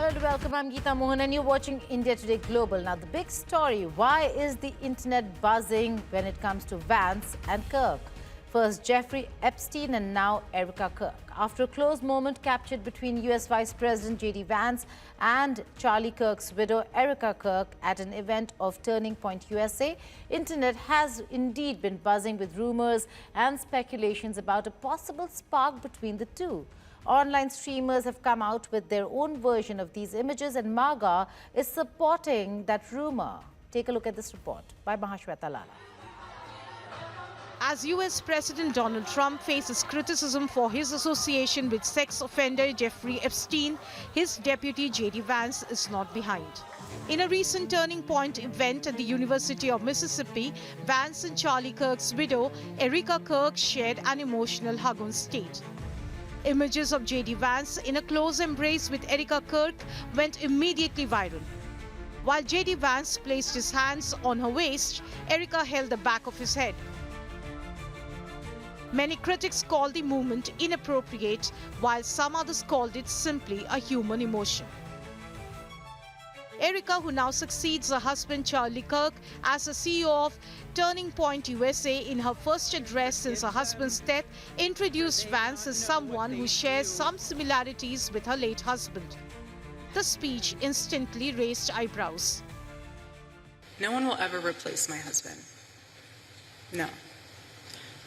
Hello, welcome. I'm Geeta Mohan and you're watching India Today Global. Now, the big story, why is the internet buzzing when it comes to Vance and Kirk? First, Jeffrey Epstein and now Erika Kirk. After a close moment captured between US Vice President J.D. Vance and Charlie Kirk's widow, Erika Kirk, at an event of Turning Point USA, internet has indeed been buzzing with rumors and speculations about a possible spark between the two. Online streamers have come out with their own version of these images, and MAGA is supporting that rumor. Take a look at this report by Mahashweta Lala. As US President Donald Trump faces criticism for his association with sex offender Jeffrey Epstein, his deputy J.D. Vance is not behind. In a recent Turning Point event at the University of Mississippi, Vance and Charlie Kirk's widow, Erika Kirk, shared an emotional hug on stage. Images of J.D. Vance in a close embrace with Erika Kirk went immediately viral. While J.D. Vance placed his hands on her waist, Erika held the back of his head. Many critics called the movement inappropriate, while some others called it simply a human emotion. Erika, who now succeeds her husband Charlie Kirk as the CEO of Turning Point USA in her first address since her husband's death, introduced Vance as someone who shares some similarities with her late husband. The speech instantly raised eyebrows. No one will ever replace my husband. No.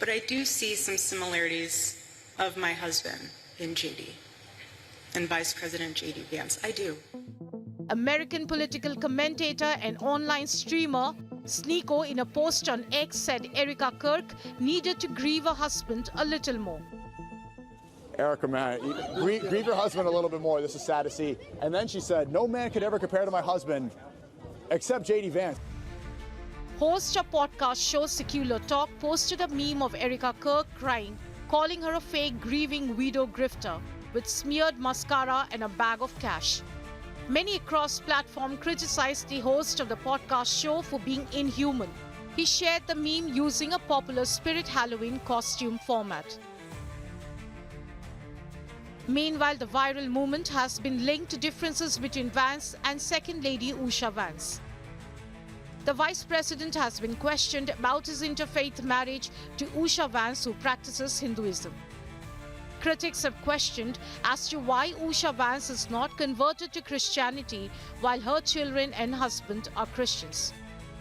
But I do see some similarities of my husband in JD and Vice President J.D. Vance. I do. American political commentator and online streamer Sneeko, in a post on X, said Erika Kirk needed to grieve her husband a little more. Erika, man, grieve your husband a little bit more. This is sad to see. And then she said, no man could ever compare to my husband except J.D. Vance. Host of podcast show Secular Talk posted a meme of Erika Kirk crying, calling her a fake grieving widow grifter with smeared mascara and a bag of cash. Many across platform criticized the host of the podcast show for being inhuman. He shared the meme using a popular Spirit Halloween costume format. Meanwhile, the viral movement has been linked to differences between Vance and Second Lady Usha Vance. The Vice President has been questioned about his interfaith marriage to Usha Vance, who practices Hinduism. Critics have questioned as to why Usha Vance is not converted to Christianity while her children and husband are Christians.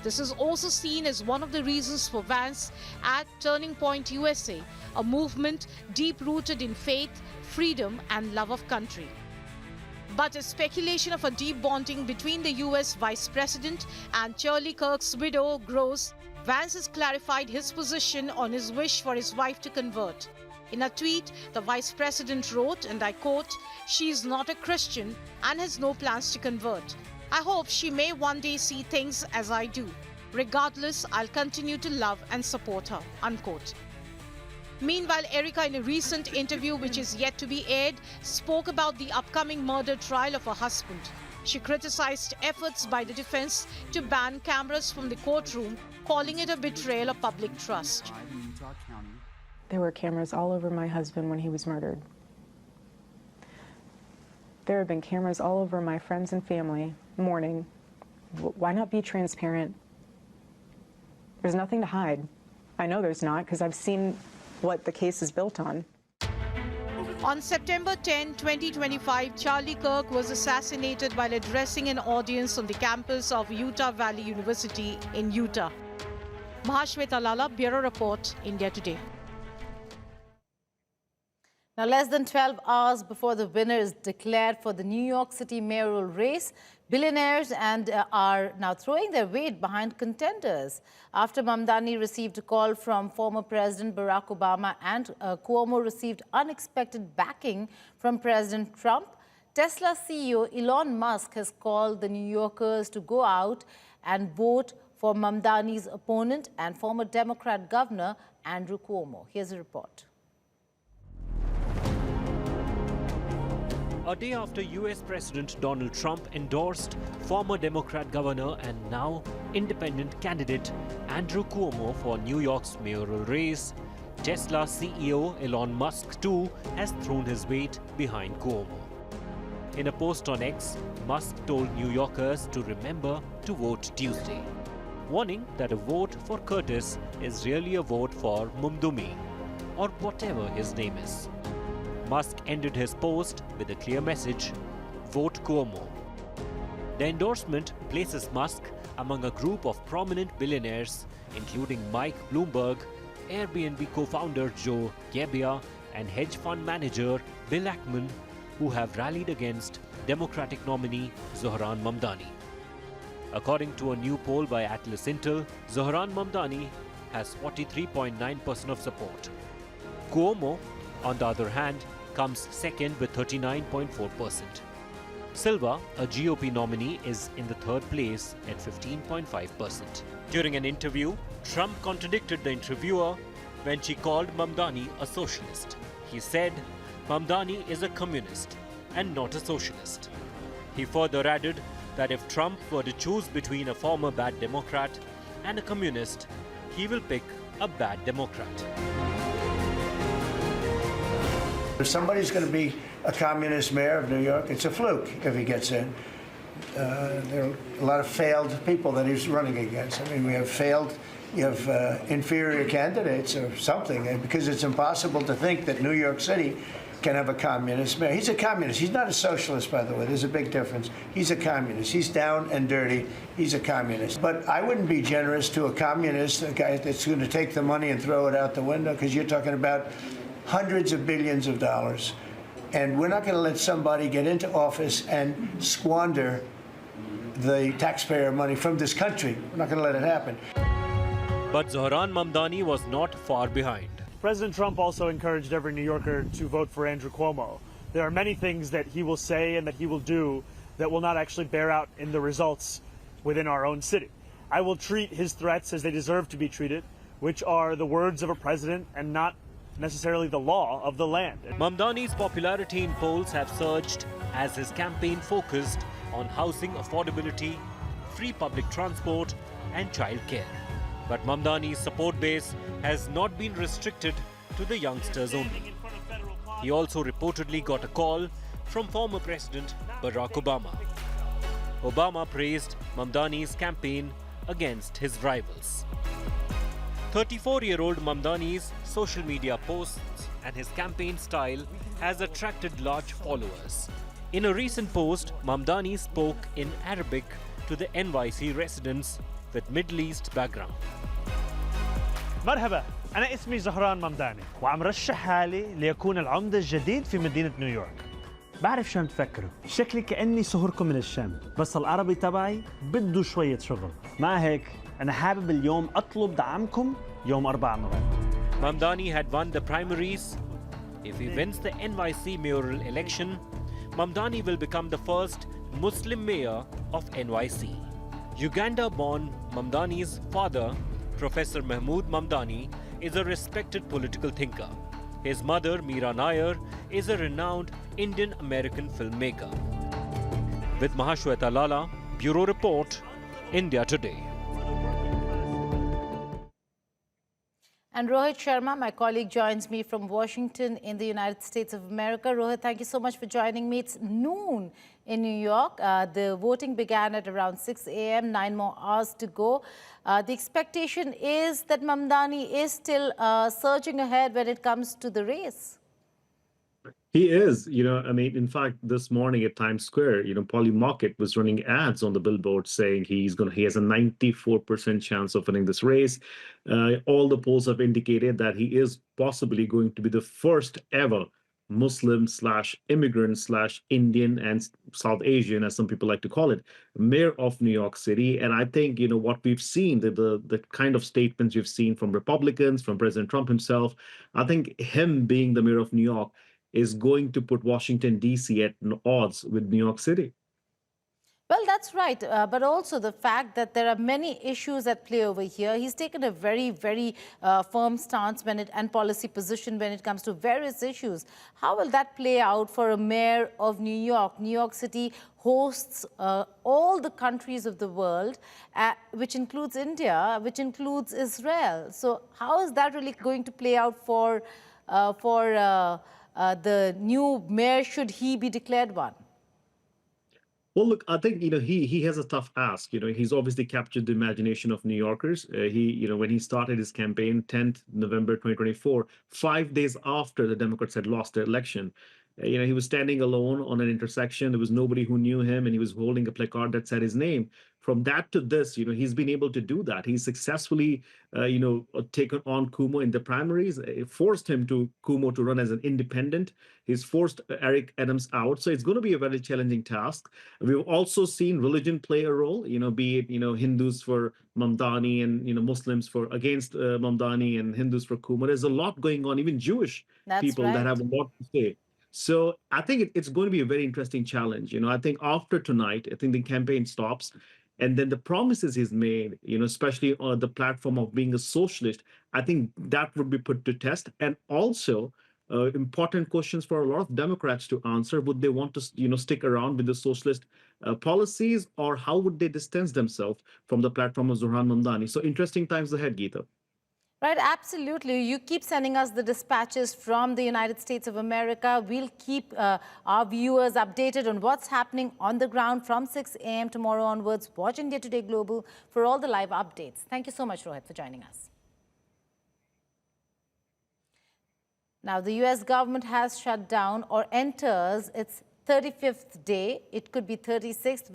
This is also seen as one of the reasons for Vance at Turning Point USA, a movement deep-rooted in faith, freedom and love of country. But as speculation of a deep bonding between the US Vice President and Charlie Kirk's widow grows, Vance has clarified his position on his wish for his wife to convert. In a tweet, the Vice President wrote, and I quote, "She is not a Christian and has no plans to convert. I hope she may one day see things as I do. Regardless, I'll continue to love and support her," unquote. Meanwhile, Erika, in a recent interview which is yet to be aired, spoke about the upcoming murder trial of her husband. She criticized efforts by the defense to ban cameras from the courtroom, calling it a betrayal of public trust. There were cameras all over my husband when he was murdered. There have been cameras all over my friends and family mourning. Why not be transparent? There's nothing to hide. I know there's not, because I've seen what the case is built on. On September 10, 2025, Charlie Kirk was assassinated while addressing an audience on the campus of Utah Valley University in Utah. Mahashweta Lala, Bureau Report, India Today. Now, less than 12 hours before the winner is declared for the New York City mayoral race, billionaires are now throwing their weight behind contenders. After Mamdani received a call from former President Barack Obama and Cuomo received unexpected backing from President Trump, Tesla CEO Elon Musk has called the New Yorkers to go out and vote for Mamdani's opponent and former Democrat Governor Andrew Cuomo. Here's a report. A day after US President Donald Trump endorsed former Democrat governor and now independent candidate Andrew Cuomo for New York's mayoral race, Tesla CEO Elon Musk too has thrown his weight behind Cuomo. In a post on X, Musk told New Yorkers to remember to vote Tuesday, warning that a vote for Curtis is really a vote for Mamdani, or whatever his name is. Musk ended his post with a clear message: vote Cuomo. The endorsement places Musk among a group of prominent billionaires, including Mike Bloomberg, Airbnb co-founder Joe Gebbia, and hedge fund manager Bill Ackman, who have rallied against Democratic nominee Zohran Mamdani. According to a new poll by Atlas Intel, Zohran Mamdani has 43.9% of support. Cuomo, on the other hand, comes second with 39.4%. Silva, a GOP nominee, is in the third place at 15.5%. During an interview, Trump contradicted the interviewer when she called Mamdani a socialist. He said Mamdani is a communist and not a socialist. He further added that if Trump were to choose between a former bad Democrat and a communist, he will pick a bad Democrat. If somebody's going to be a communist mayor of New York, it's a fluke if he gets in. There are a lot of failed people that he's running against. I mean, you have inferior candidates or something, because it's impossible to think that New York City can have a communist mayor. He's a communist. He's not a socialist, by the way. There's a big difference. He's a communist. He's down and dirty. He's a communist. But I wouldn't be generous to a communist, a guy that's going to take the money and throw it out the window, because you're talking about hundreds of billions of dollars. And we're not going to let somebody get into office and squander the taxpayer money from this country. We're not going to let it happen. But Zohran Mamdani was not far behind. President Trump also encouraged every New Yorker to vote for Andrew Cuomo. There are many things that he will say and that he will do that will not actually bear out in the results within our own city. I will treat his threats as they deserve to be treated, which are the words of a president and not necessarily the law of the land. Mamdani's popularity in polls have surged as his campaign focused on housing affordability, free public transport, and childcare. But Mamdani's support base has not been restricted to the youngsters only. He also reportedly got a call from former President Barack Obama. Obama praised Mamdani's campaign against his rivals. 34-year-old Mamdani's social media posts and his campaign style has attracted large followers. In a recent post, Mamdani spoke in Arabic to the NYC residents with Middle East background. مرحبا، أنا اسمي زهران ممداني وعم رشح حالي ليكون العمدة الجديد في مدينة نيويورك. بعرف شو عم تفكروا، شكلي كأني صهركم من الشام، بس العربي تبعي بده شوية شغل. مع هيك أنا حابب اليوم أطلب دعمكم يوم 4 نوفمبر. Mamdani had won the primaries. If he wins the NYC Mayoral election, Mamdani will become the first Muslim mayor of NYC. Uganda-born Mamdani's father, Professor Mahmood Mamdani, is a respected political thinker. His mother, Meera Nair, is a renowned Indian-American filmmaker. With Mahashweta Lala, Bureau Report, India Today. And Rohit Sharma, my colleague, joins me from Washington in the United States of America. Rohit, thank you so much for joining me. It's noon in New York. The voting began at around 6 a.m., 9 more hours to go. The expectation is that Mamdani is still surging ahead when it comes to the race. He is, I mean, in fact, this morning at Times Square, Polly Market was running ads on the billboard saying he has a 94% chance of winning this race. All the polls have indicated that he is possibly going to be the first ever Muslim/immigrant/Indian and South Asian, as some people like to call it, mayor of New York City. And I think, what we've seen, the kind of statements we've seen from Republicans, from President Trump himself, I think him being the mayor of New York is going to put Washington, D.C. at odds with New York City. Well, that's right. But also the fact that there are many issues at play over here. He's taken a very, very firm stance and policy position when it comes to various issues. How will that play out for a mayor of New York? New York City hosts all the countries of the world, which includes India, which includes Israel. So how is that really going to play out for the new mayor, should he be declared one? Well, look, I think he has a tough ask. He's obviously captured the imagination of New Yorkers. When he started his campaign, 10th November 2024, 5 days after the Democrats had lost the election, he was standing alone on an intersection. There was nobody who knew him, and he was holding a placard that said his name. From that to this, he's been able to do that. He's successfully, taken on Cuomo in the primaries. It forced Cuomo to run as an independent. He's forced Eric Adams out. So it's going to be a very challenging task. We've also seen religion play a role, be it, Hindus for Mamdani and, Muslims against Mamdani and Hindus for Cuomo. There's a lot going on, even Jewish people that have a lot to say. So I think it's going to be a very interesting challenge. I think after tonight, I think the campaign stops. And then the promises he's made, especially on the platform of being a socialist, I think that would be put to test. And also, important questions for a lot of Democrats to answer. Would they want to, stick around with the socialist policies, or how would they distance themselves from the platform of Zohran Mamdani? So interesting times ahead, Geeta. Right, absolutely. You keep sending us the dispatches from the United States of America. We'll keep our viewers updated on what's happening on the ground from 6 a.m. tomorrow onwards. Watch India Today Global for all the live updates. Thank you so much, Rohit, for joining us. Now, the U.S. government has shut down or enters its 35th day. It could be 36th,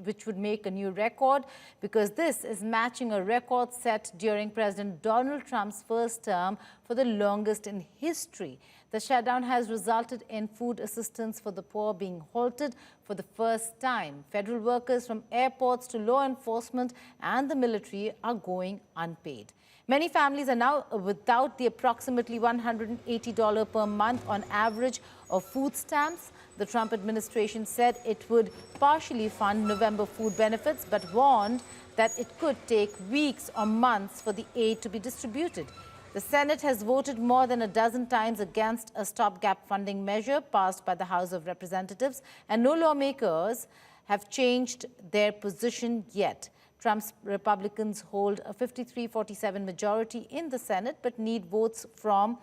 which would make a new record, because this is matching a record set during President Donald Trump's first term for the longest in history. The shutdown has resulted in food assistance for the poor being halted for the first time. Federal workers from airports to law enforcement and the military are going unpaid. Many families are now without the approximately $180 per month on average of food stamps. The Trump administration said it would partially fund November food benefits, but warned that it could take weeks or months for the aid to be distributed. The Senate has voted more than a dozen times against a stopgap funding measure passed by the House of Representatives, and no lawmakers have changed their position yet. Trump's Republicans hold a 53-47 majority in the Senate, but need votes from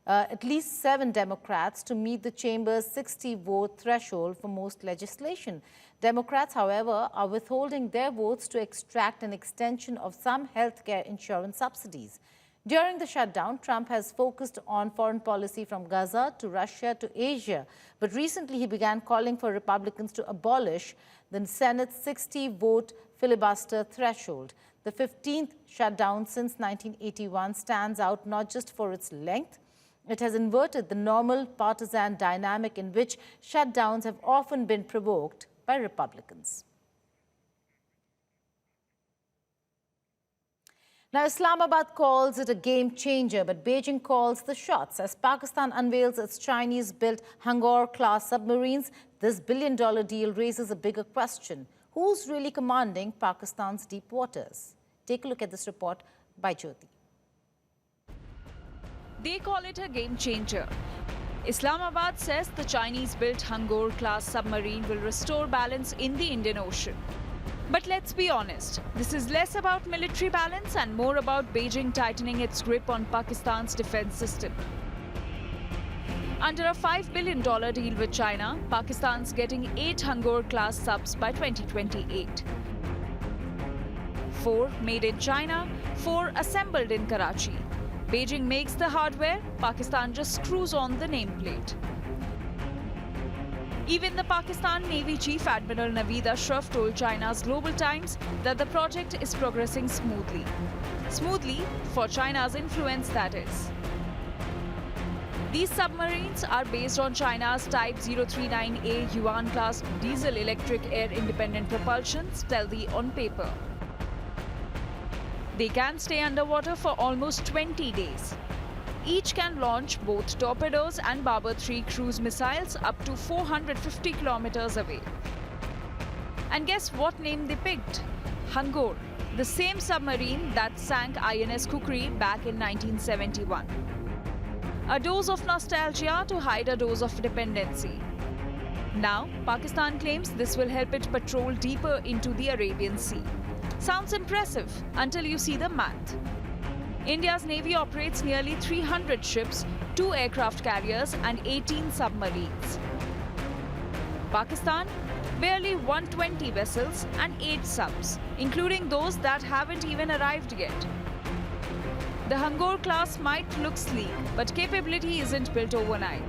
at least 7 Democrats to meet the chamber's 60-vote threshold for most legislation. Democrats, however, are withholding their votes to extract an extension of some health care insurance subsidies. During the shutdown, Trump has focused on foreign policy from Gaza to Russia to Asia. But recently, he began calling for Republicans to abolish the Senate's 60-vote filibuster threshold. The 15th shutdown since 1981 stands out not just for its length. It has inverted the normal partisan dynamic in which shutdowns have often been provoked by Republicans. Now, Islamabad calls it a game changer, but Beijing calls the shots. As Pakistan unveils its Chinese-built Hangar-class submarines, this billion-dollar deal raises a bigger question. Who's really commanding Pakistan's deep waters? Take a look at this report by Jyoti. They call it a game changer. Islamabad says the Chinese-built Hangar-class submarine will restore balance in the Indian Ocean. But let's be honest, this is less about military balance and more about Beijing tightening its grip on Pakistan's defense system. Under a $5 billion deal with China, Pakistan's getting 8 Hangar-class subs by 2028. 4 made in China, 4 assembled in Karachi. Beijing makes the hardware, Pakistan just screws on the nameplate. Even the Pakistan Navy Chief Admiral Naveed Ashraf told China's Global Times that the project is progressing smoothly. Smoothly for China's influence, that is. These submarines are based on China's Type 039A Yuan-class diesel-electric air-independent propulsions, stealthy on paper. They can stay underwater for almost 20 days. Each can launch both torpedoes and Babur 3 cruise missiles up to 450 kilometers away. And guess what name they picked? Hangar, the same submarine that sank INS Kukri back in 1971. A dose of nostalgia to hide a dose of dependency. Now, Pakistan claims this will help it patrol deeper into the Arabian Sea. Sounds impressive until you see the math. India's Navy operates nearly 300 ships, 2 aircraft carriers and 18 submarines. Pakistan, barely 120 vessels and 8 subs, including those that haven't even arrived yet. The Hangor class might look sleek, but capability isn't built overnight.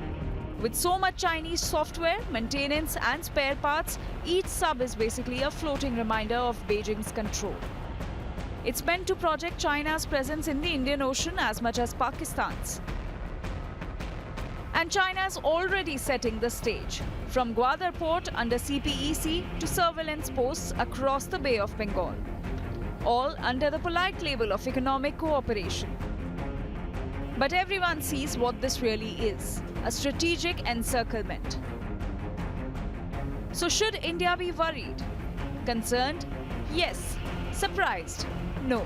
With so much Chinese software, maintenance and spare parts, each sub is basically a floating reminder of Beijing's control. It's meant to project China's presence in the Indian Ocean as much as Pakistan's. And China's already setting the stage, from Gwadar port under CPEC to surveillance posts across the Bay of Bengal, all under the polite label of economic cooperation. But everyone sees what this really is, a strategic encirclement. So should India be worried? Concerned? Yes. Surprised? No.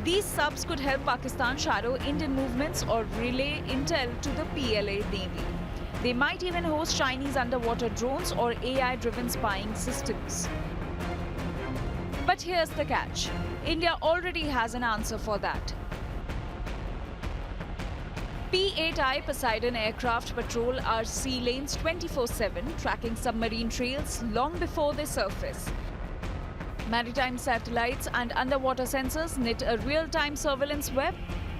These subs could help Pakistan shadow Indian movements or relay intel to the PLA Navy. They might even host Chinese underwater drones or AI-driven spying systems. But here's the catch. India already has an answer for that. P-8I Poseidon aircraft patrol our sea lanes 24/7, tracking submarine trails long before they surface. Maritime satellites and underwater sensors knit a real-time surveillance web.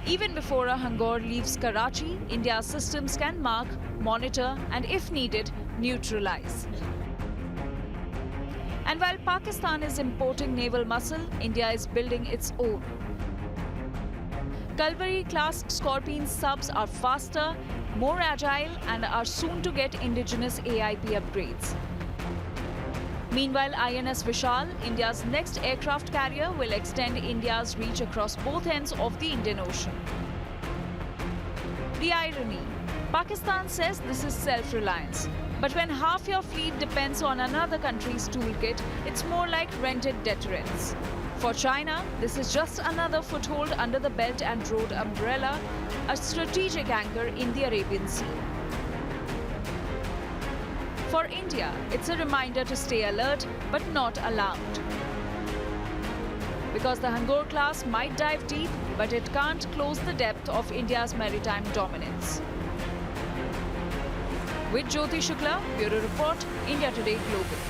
Even before a Hangor leaves Karachi, India's systems can mark, monitor, and if needed, neutralize. And while Pakistan is importing naval muscle, India is building its own. Kalvari-class Scorpene subs are faster, more agile, and are soon to get indigenous AIP upgrades. Meanwhile, INS Vishal, India's next aircraft carrier, will extend India's reach across both ends of the Indian Ocean. The irony: Pakistan says this is self-reliance. But when half your fleet depends on another country's toolkit, it's more like rented deterrence. For China, this is just another foothold under the Belt and Road umbrella, a strategic anchor in the Arabian Sea. For India, it's a reminder to stay alert but not alarmed. Because the Hangor class might dive deep, but it can't close the depth of India's maritime dominance. With Jyoti Shukla, Bureau Report, India Today Global.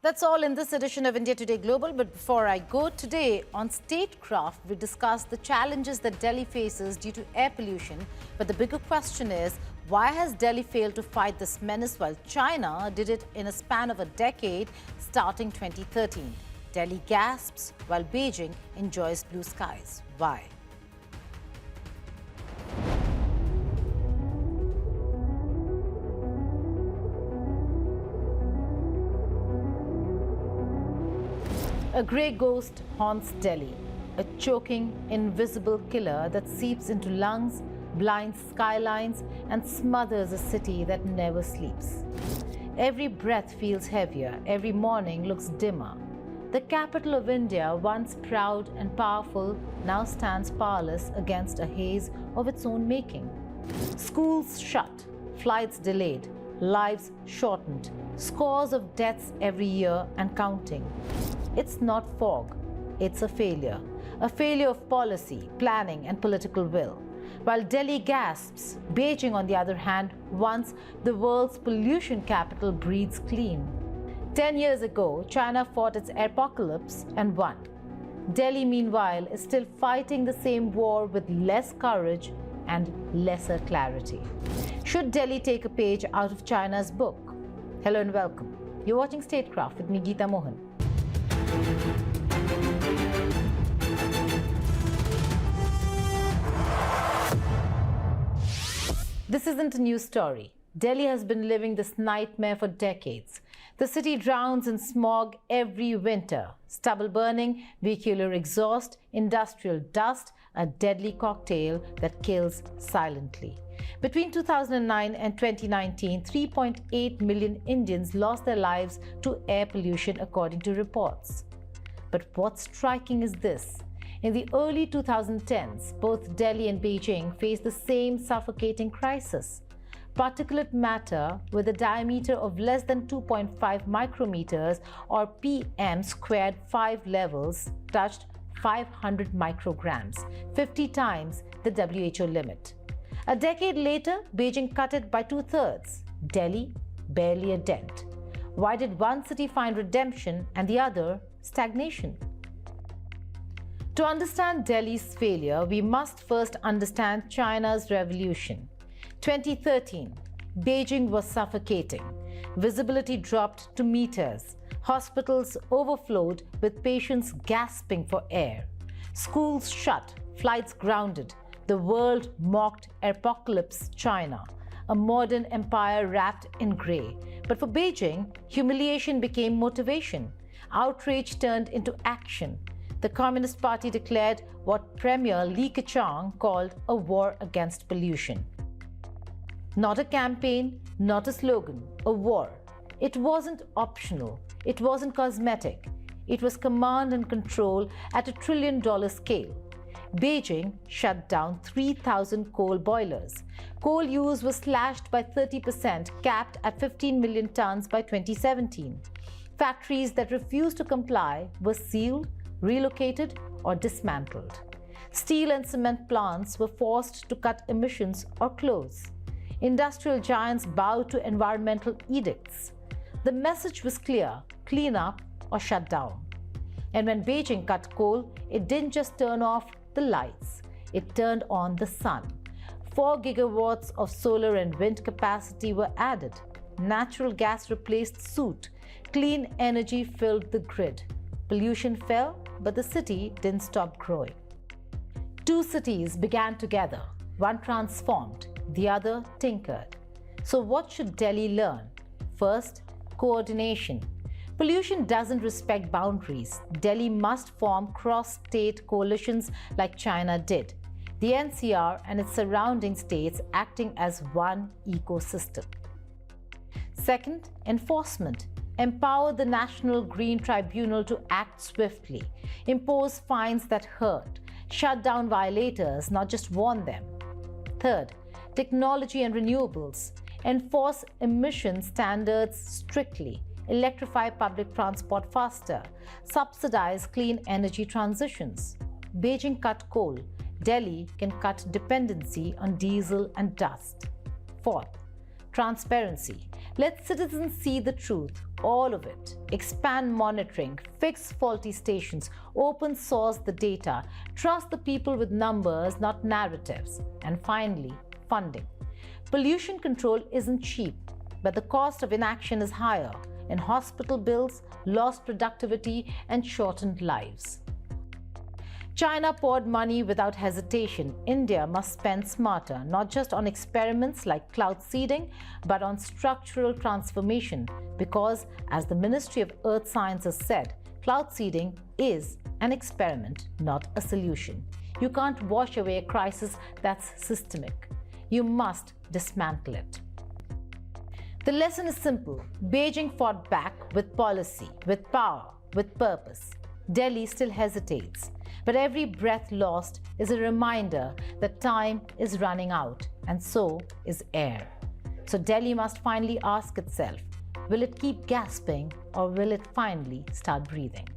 That's all in this edition of India Today Global. But before I go, today on Statecraft, we discuss the challenges that Delhi faces due to air pollution. But the bigger question is, why has Delhi failed to fight this menace while China did it in a span of a decade starting 2013? Delhi gasps while Beijing enjoys blue skies. Why? A grey ghost haunts Delhi, a choking, invisible killer that seeps into lungs, blinds skylines, and smothers a city that never sleeps. Every breath feels heavier, every morning looks dimmer. The capital of India, once proud and powerful, now stands powerless against a haze of its own making. Schools shut, flights delayed, lives shortened, scores of deaths every year and counting. It's not fog, it's a failure of policy, planning, and political will. While Delhi gasps, Beijing, on the other hand, once the world's pollution capital, breathes clean. 10 years ago, China fought its apocalypse and won. Delhi, meanwhile, is still fighting the same war with less courage and lesser clarity. Should Delhi take a page out of China's book? Hello and welcome. You're watching Statecraft with me, Geeta Mohan. This isn't a new story. Delhi has been living this nightmare for decades. The city drowns in smog every winter. Stubble burning, vehicular exhaust, industrial dust, a deadly cocktail that kills silently. Between 2009 and 2019, 3.8 million Indians lost their lives to air pollution, according to reports. But what's striking is this. In the early 2010s, both Delhi and Beijing faced the same suffocating crisis. Particulate matter with a diameter of less than 2.5 micrometers or PM squared 5 levels touched 500 micrograms, 50 times the WHO limit. A decade later, Beijing cut it by 2/3. Delhi, barely a dent. Why did one city find redemption and the other stagnation? To understand Delhi's failure, we must first understand China's revolution. 2013, Beijing was suffocating. Visibility dropped to meters. Hospitals overflowed with patients gasping for air. Schools shut, flights grounded. The world mocked Apocalypse China, a modern empire wrapped in grey. But for Beijing, humiliation became motivation. Outrage turned into action. The Communist Party declared what Premier Li Keqiang called a war against pollution. Not a campaign, not a slogan, a war. It wasn't optional. It wasn't cosmetic. It was command and control at a $1 trillion scale. Beijing shut down 3,000 coal boilers. Coal use was slashed by 30%, capped at 15 million tons by 2017. Factories that refused to comply were sealed, relocated, or dismantled. Steel and cement plants were forced to cut emissions or close. Industrial giants bowed to environmental edicts. The message was clear: clean up or shut down. And when Beijing cut coal, it didn't just turn off the lights, it turned on the sun. 4 gigawatts of solar and wind capacity were added. Natural gas replaced soot. Clean energy filled the grid. Pollution fell, but the city didn't stop growing. 2 cities began together. One transformed, the other tinkered. So what should Delhi learn? First, coordination. Pollution doesn't respect boundaries. Delhi must form cross-state coalitions like China did. The NCR and its surrounding states acting as one ecosystem. Second, enforcement. Empower the National Green Tribunal to act swiftly. Impose fines that hurt. Shut down violators, not just warn them. Third, technology and renewables. Enforce emission standards strictly. Electrify public transport faster. Subsidize clean energy transitions. Beijing cut coal. Delhi can cut dependency on diesel and dust. Fourth, transparency. Let citizens see the truth, all of it. Expand monitoring, fix faulty stations, open source the data, trust the people with numbers, not narratives. And finally, funding. Pollution control isn't cheap, but the cost of inaction is higher in hospital bills, lost productivity, and shortened lives. China poured money without hesitation. India must spend smarter, not just on experiments like cloud seeding, but on structural transformation. Because, as the Ministry of Earth Sciences said, cloud seeding is an experiment, not a solution. You can't wash away a crisis that's systemic. You must dismantle it. The lesson is simple. Beijing fought back with policy, with power, with purpose. Delhi still hesitates. But every breath lost is a reminder that time is running out, and so is air. So Delhi must finally ask itself, will it keep gasping or will it finally start breathing?